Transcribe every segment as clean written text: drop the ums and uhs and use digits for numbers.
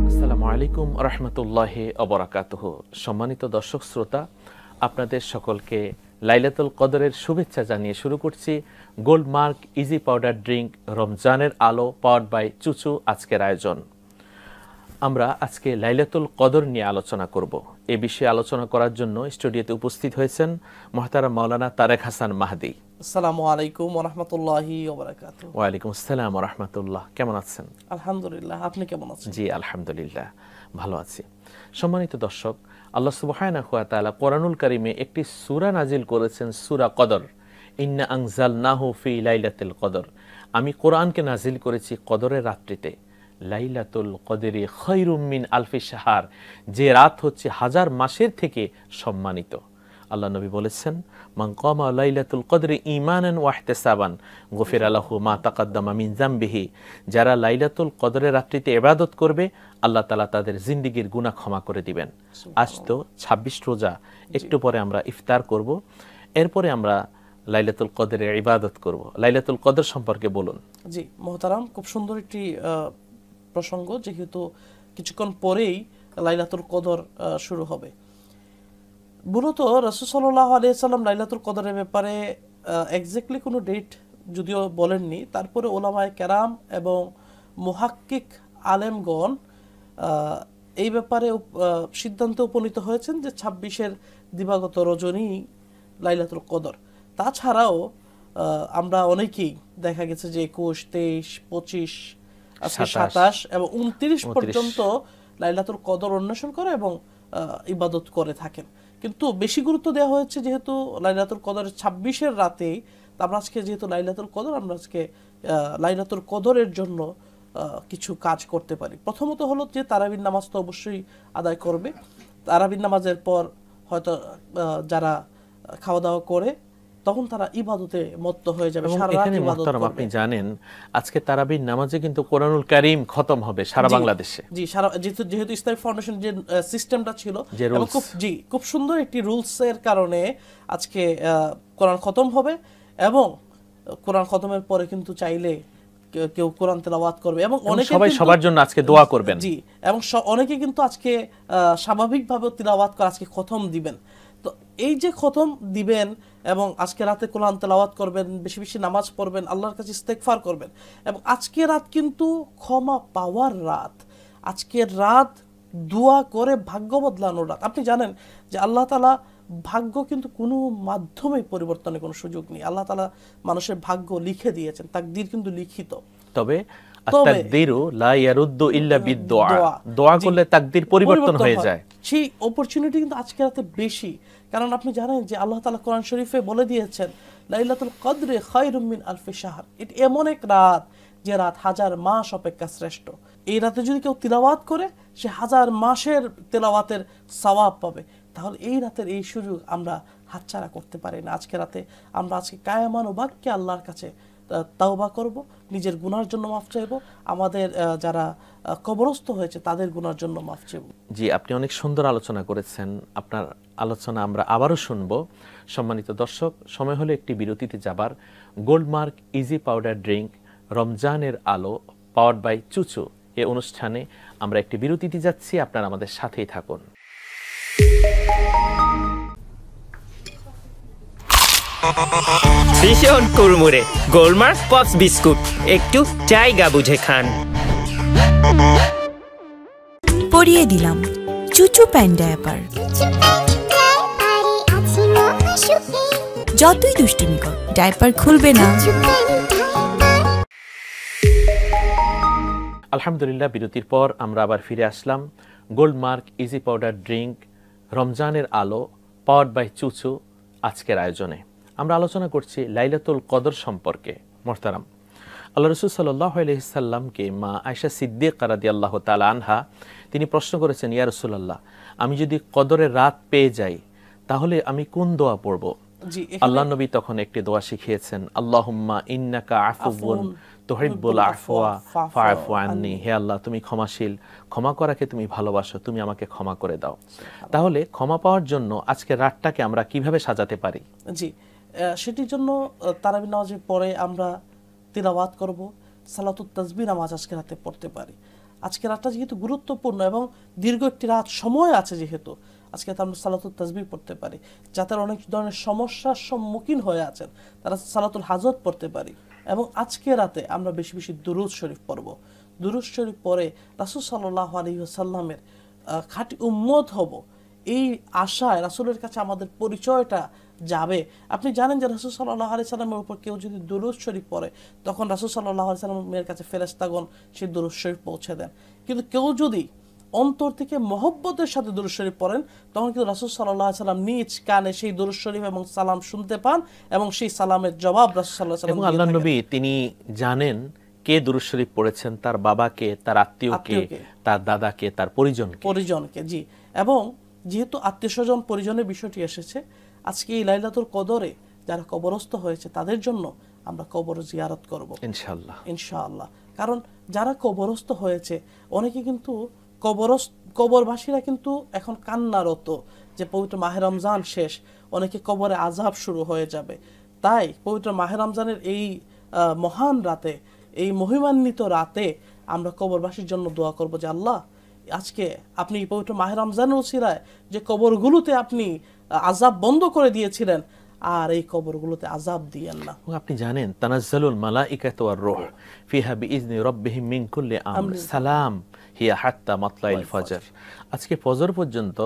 আসসালামু আলাইকুম রহমতুল্লাহি ওয়াবারাকাতুহু। সম্মানিত দর্শক শ্রোতা, আপনাদের সকলকে লাইলাতুল কদরের শুভেচ্ছা জানিয়ে শুরু করছি gold mark easy powder drink রমজানের আলো পাওয়ার্ড বাই চুচু আজকের আয়োজন। আমরা আজকে লাইলাতুল কদর নিয়ে আলোচনা করব। এ বিষয়ে আলোচনা করার জন্য স্টুডিওতে উপস্থিত হয়েছেন মুহতারাম মাওলানা তারেক হাসান মাহদি। আসসালামু আলাইকুম ওয়া রাহমাতুল্লাহি ওয়া বারাকাতুহু। ওয়া আলাইকুম আসসালাম ওয়া রাহমাতুল্লাহ। কেমন আছেন? আলহামদুলিল্লাহ, আপনি কেমন আছেন? জি আলহামদুলিল্লাহ, ভালো আছি। সম্মানিত দর্শক, আল্লাহ সুবহানাহু ওয়া তাআলা কোরআনুল কারীমে একটি সূরা নাজিল করেছেন, সূরা কদর। ইন্না আনজালনাহু ফি লাইলাতুল কদর। আমি কোরআনকে নাজিল করেছি কদরের রাত্রিতে। লাইলাতুল কদরি খায়রুম মিন আলফি শাহর, যে রাত হচ্ছে হাজার মাসের থেকে সম্মানিত। আল্লাহ নবী বলেছেন, মান কামা লাইলাতুল কদরি ঈমানান ওয়া ইহতিসাবান গুফিরা লাহু মা তাকাদ্দামা মিন যামবিহি। যারা লাইলাতুল কদরের রাত্রিতে ইবাদত করবে, আল্লাহ তাআলা তাদের জিন্দেগীর গুনাহ ক্ষমা করে দিবেন। আজ তো 26 রোজা, একটু পরে আমরা ইফতার করব, এরপরে আমরা লাইলাতুল কদরের ইবাদত করব। লাইলাতুল কদর সম্পর্কে বলুন। জি মুহতারাম, খুব সুন্দর একটি প্রসঙ্গ, যেহেতু কিছুক্ষণ পরেই লাইলাতুল কদর শুরু হবে। মূলত রাসূল সাল্লাল্লাহু আলাইহি সাল্লাম লাইলাতুল কদরের ব্যাপারে এক্স্যাক্টলি কোনো ডেট যদিও বলেননি, তারপরে ওলামায়ে কেরাম এবং মুহাক্কিক আলেমগণ এই ব্যাপারে সিদ্ধান্তে উপনীত হয়েছেন যে 26-এর দিবাগত রজনী লাইলাতুল কদর। তাছাড়াও আমরা অনেকেই দেখা গেছে যে 21, 23, 25, 27 এবং 29 পর্যন্ত লাইলাতুল কদর অন্বেষণ করে এবং ইবাদত করে থাকেন। কিন্তু বেশি গুরুত্ব দেওয়া হয়েছে যেহেতু লাইলাতুল কদরের 26-এর রাতে, আমরা আজকে যেহেতু লাইলাতুল কদর, আমরা আজকে লাইলাতুল কদরের জন্য কিছু কাজ করতে পারি। প্রথমত হলো যে তারাবির নামাজ তো অবশ্যই আদায় করবে। তারাবির নামাজের পর হয়তো যারা খাওয়া দাওয়া করে তখন তারা ইবাদতে মত্ত হয়ে যাবে, সারা রাত ইবাদত করবে। আপনি জানেন আজকে তারাবির নামাজে কিন্তু কোরআনুল কারীম খতম হবে সারা বাংলাদেশে। জি, সারা যেহেতু ইসলামিক ফাউন্ডেশন যে সিস্টেমটা ছিল, এবং খুব সুন্দর একটি রুলস এর কারণে আজকে কোরআন খতম হবে, এবং কোরআন খতমের পরে কিন্তু চাইলে কেউ কোরআন তেলাওয়াত করবে, এবং অনেকে সবাই সবার জন্য আজকে দোয়া করবেন। জি, এবং অনেকে কিন্তু আজকে স্বাভাবিকভাবে তিলাওয়াত করে আজকে খতম দিবেন। তো এই যে খতম দিবেন এবং আজকে রাতে কোরআন তেলাওয়াত করবেন, বেশি বেশি নামাজ পড়বেন, আল্লাহর কাছে ইস্তেগফার করবেন, এবং আজকের রাত কিন্তু ক্ষমা পাওয়ার রাত। আজকের রাত দোয়া করে ভাগ্য বদলানোর রাত। আপনি জানেন যে আল্লাহ তাআলা ভাগ্য কিন্তু কোনো মাধ্যমে পরিবর্তনের কোনো সুযোগ নেই। আল্লাহ তাআলা মানুষের ভাগ্য লিখে দিয়েছেন, তাকদীর কিন্তু লিখিত। তবে তাকদীরু লা ইয়ারুদ্দু ইল্লা বিদ-দুআ, দোয়া করলে তাকদীর পরিবর্তন হয়ে যায়। সেই অপরচুনিটি কিন্তু আজকে রাতে বেশি, কারণ আপনি জানেন যে আল্লাহ তাআলা কোরআন শরীফে বলে দিয়েছেন লাইলাতুল কদরে খায়রুম মিন আলফি শাহর। এটা এমন এক রাত যে রাত হাজার মাস অপেক্ষা শ্রেষ্ঠ। এই রাতে যদি কেউ তিলাওয়াত করে, সে হাজার মাসের তেলাওয়াতের সওয়াব পাবে। তাহলে এই রাতের এই সুযোগ আমরা হাতছাড়া করতে পারি না। আজকে রাতে আমরা আজকে কায়ামান ও বাক্যে আল্লাহর কাছে তাওবা করব, নিজের গুনার জন্য মাফ চাইব, আমাদের যারা কবরস্থ হয়েছে তাদের গুনার জন্য মাফ চাইব। জি, আপনি অনেক সুন্দর আলোচনা করেছেন। আপনার আলোচনা আমরা আবারও শুনব। সম্মানিত দর্শক, সময় হলো একটি বিরতিতে যাবার। Gold mark easy powder drink রমজানের আলো পাওয়ার্ড বাই চুচু এই অনুষ্ঠানে আমরা একটি বিরতিতে যাচ্ছি। আপনারা আমাদের সাথেই থাকুন। ভীষণ কুড়মুড়ে গোলমার্ক পপস বিস্কুট, একটু জায়গা বুঝে খান। পরিয়ে দিলাম চুচু প্যান্ট ডায়াপার। যতই দুষ্টুমি কর, ডায়াপার খুলবে না। আলহামদুলিল্লাহ, বিরতির পর আমরা আবার ফিরে আসলাম। Gold mark easy powder drink রমজানের আলো পাওয়ার্ড বাই চুচু আজকের আয়োজনে আমরা আলোচনা করছি লাইলাতুল কদর সম্পর্কে। মোহতারাম, আল্লাহ রাসূল সাল্লাল্লাহু আলাইহি সাল্লামকে মা আয়েশা সিদ্দিকা রাদিয়াল্লাহু তাআলা আনহা তিনি প্রশ্ন করেছেন, ইয়া রাসূলুল্লাহ, আমি যদি কদরের রাত পেয়ে যাই তাহলে আমি কোন দোয়া পড়ব? আল্লাহ নবী তখন একটি দোয়া শিখিয়েছেন, আল্লাহুম্মা ইন্নাকা আফুউন তুহিব্বুল আফওয়া ফাআফু আন্নি। হে আল্লাহ, তুমি ক্ষমাশীল, ক্ষমা করাকে তুমি ভালোবাসো, তুমি আমাকে ক্ষমা করে দাও। তাহলে ক্ষমা পাওয়ার জন্য আজকের রাতটাকে আমরা কিভাবে সাজাতে পারি? জি, সেটির জন্য তারাবি নামাজের পরে আমরা তিলাওয়াত করব, সালাতুত তাসবিহ নামাজ আজকে রাতে পড়তে পারি। আজকে রাতটা যেহেতু গুরুত্বপূর্ণ এবং দীর্ঘ একটি রাত সময় আছে, যেহেতু আজকে আমরা সালাতুত তাসবিহ পড়তে পারি। যাদের অনেক ধরনের সমস্যার সম্মুখীন হয়ে আছেন তারা সালাতুল হাজত পড়তে পারি। এবং আজকে রাতে আমরা বেশি বেশি দুরূদ শরীফ পড়ব। দুরূদ শরীফ পড়ে রাসূল সাল্লাল্লাহু আলাইহি ওয়াসাল্লামের খাঁটি উম্মত হব, এই আশায় রাসূলের কাছে আমাদের পরিচয়টা যাবে। আপনি জানেন যে রাসূল সাল্লাল্লাহু আলাইহি সাল্লামের উপর কেউ যদি দুরূদ শরীফ পড়ে তখন রাসূল সাল্লাল্লাহু আলাইহি সাল্লামের কাছে ফেরেশতাগণ সেই দুরূদ শরীফ পৌঁছে দেন। কিন্তু কেউ যদি অন্তর থেকে মহব্বতের সাথে দুরূদ শরীফ পড়েন তখন কিন্তু রাসূল সাল্লাল্লাহু আলাইহি সাল্লাম নিজ কানে সেই দুরূদ শরীফ এবং সালাম শুনতে পান এবং সেই সালামের জবাব রাসূল সাল্লাল্লাহু আলাইহি সাল্লাম এবং আল্লাহর নবী তিনি জানেন কে দুরূদ শরীফ পড়েছেন, তার বাবাকে, তার আত্মীয়কে, তার দাদাকে, তার পরিজনকে। জি, এবং যেহেতু আত্মীয়স্বজন পরিজনের বিষয়টি এসেছে, আজকে এই লাইলাতুল কদরে যারা কবরস্থ হয়েছে তাদের জন্য আমরা কবর জিয়ারত করব ইনশাআল্লাহ। কারণ যারা কবরস্থ হয়েছে অনেকে কিন্তু কবরবাসীরা কিন্তু এখন কান্নারত যে পবিত্র মাহে রমজান শেষ, অনেকে কবরে আযাব শুরু হয়ে যাবে। তাই পবিত্র মাহে রমজানের এই মহান রাতে, এই মহিমান্বিত রাতে আমরা কবরবাসীর জন্য দোয়া করব যে আল্লাহ, আজকে আপনি পবিত্র মাহে রমজানের উসিলায় যে কবরগুলোতে আপনি আযাব বন্ধ করে দিয়েছিলেন, আর এই কবরগুলোতে আযাব দিয়েন না। আপনি জানেন তানাজ্জালুল মালাইকাতু ওয়ার রূহ ফিহা বিইজনি রাব্বিহিম মিন কুল্লি আমর সালাম হিয়া হাত্তা মাতলাইল ফজর। আজকে ফজর পর্যন্ত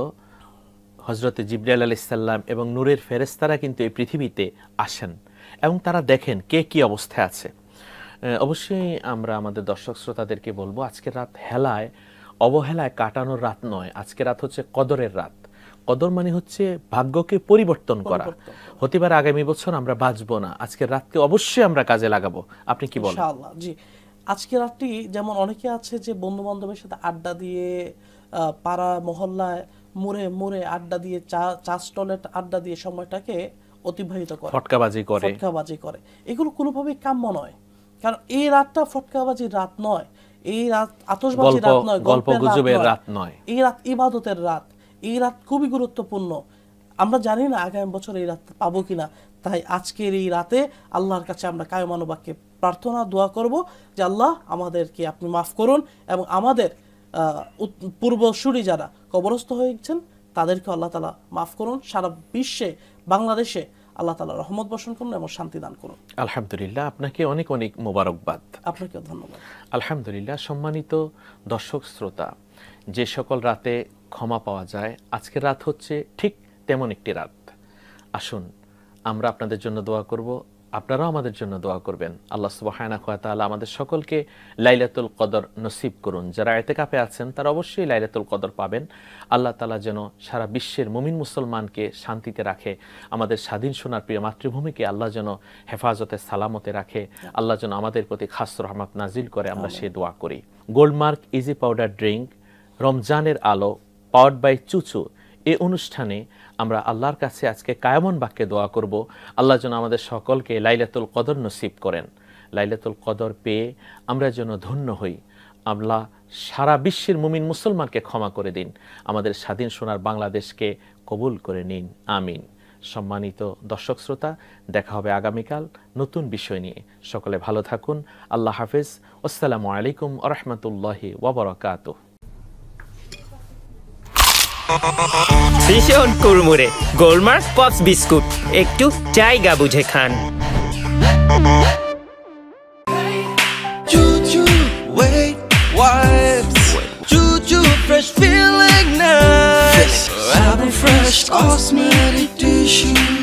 হযরতে জিবরাইল আলাইহিস সালাম এবং নূরের ফেরেশতারা কিন্তু এই পৃথিবীতে আসেন এবং তারা দেখেন কে কি অবস্থায় আছে। অবশ্যই আমরা আমাদের দর্শক শ্রোতাদেরকে বলবো আজকের রাত অবহেলায় কাটানোর রাত নয়, আজকের রাত হচ্ছে কদরের রাত। কদর মানে হচ্ছে ভাগ্যকে পরিবর্তন করা। হতে পারে আগামী বছর আমরা বাঁচবো না, আজকের রাতকে অবশ্যই আমরা কাজে লাগাবো। আপনি কি বলেন? ইনশাআল্লাহ। জি, আজকের রাতটি যেমন অনেকে আছে যে বন্ধু বান্ধবের সাথে আড্ডা দিয়ে, পাড়া মহল্লায় মোড়ে আড্ডা দিয়ে, চা স্টলে আড্ডা দিয়ে সময়টাকে অতিবাহিত করে, ফটকাবাজি করে, এগুলো কোনোভাবেই কাম্য নয়। কারণ এই রাতটা ফটকাবাজির রাত নয়, এই রাত আতশবাজির রাত নয়, গল্পগুজবের রাত নয়, এই রাত ইবাদতের রাত। এই রাত খুবই গুরুত্বপূর্ণ। আমরা জানি না আগামী বছর এই রাত পাবো কিনা, তাই আজকের এই রাতে আল্লাহর কাছে আমরা কায়মানুবাক্যে প্রার্থনা দোয়া করব যে আল্লাহ আমাদেরকে আপনি মাফ করুন এবং আমাদের পূর্বসূরি যারা কবরস্থ হয়েছেন তাদেরকে আল্লাহ তাআলা মাফ করুন। সারা বিশ্বে, বাংলাদেশে আল্লাহ তাআলা রহমত বর্ষণ করুন এবং শান্তি দান করুন। আলহামদুলিল্লাহ, আপনাকে অনেক অনেক মোবারকবাদ। আপনাকেও ধন্যবাদ। আলহামদুলিল্লাহ। সম্মানিত দর্শক শ্রোতা, যে সকল রাতে ক্ষমা পাওয়া যায়, আজকের রাত হচ্ছে ঠিক তেমন একটি রাত। আসুন আমরা আপনাদের জন্য দোয়া করব, আপনারাও আমাদের জন্য দোয়া করবেন। আল্লাহ সুবহানাহু ওয়া তাআলা আমাদের সকলকে লাইলাতুল কদর নসিব করুন। যারা ইতিকাফে আছেন তারা অবশ্যই লাইলাতুল কদর পাবেন। আল্লাহ তাআলা যেন সারা বিশ্বের মুমিন মুসলমানকে শান্তিতে রাখে, আমাদের স্বাধীন সোনার প্রিয় মাতৃভূমিকে আল্লাহ যেন হেফাজতে সালামতে রাখে, আল্লাহ যেন আমাদের প্রতি খাস রহমত নাজিল করে, আমরা সে দোয়া করি। গোল্ডমার্ক ইজি পাউডার ড্রিঙ্ক, রমজানের আলো, পাওয়ার্ড বাই চুচু, এই অনুষ্ঠানে আমরা আল্লাহর কাছে আজকে কায়মন বাক্যে দোয়া করব, আল্লাহ যেন আমাদের সকলকে লাইলাতুল কদর নসিব করেন। লাইলাতুল কদর পেয়ে আমরা যেন ধন্য হই। আল্লাহ সারা বিশ্বের মুমিন মুসলমানকে ক্ষমা করে দিন, আমাদের স্বাধীন সোনার বাংলাদেশকে কবুল করে নিন, আমিন। সম্মানিত দর্শক শ্রোতা, দেখা হবে আগামীকাল নতুন বিষয় নিয়ে। সকলে ভালো থাকুন। আল্লাহ হাফেজ। আসসালামু আলাইকুম ওয়া রাহমাতুল্লাহি ওয়া বারাকাতুহু। ভীষণ কুড়মুড়ে গোলমার্ক পপস বিস্কুট, একটু জায়গা বুঝে খান। Choo-choo, wait, wipes. Choo-choo, fresh feeling nice. I'll be fresh, cosmetic tissue.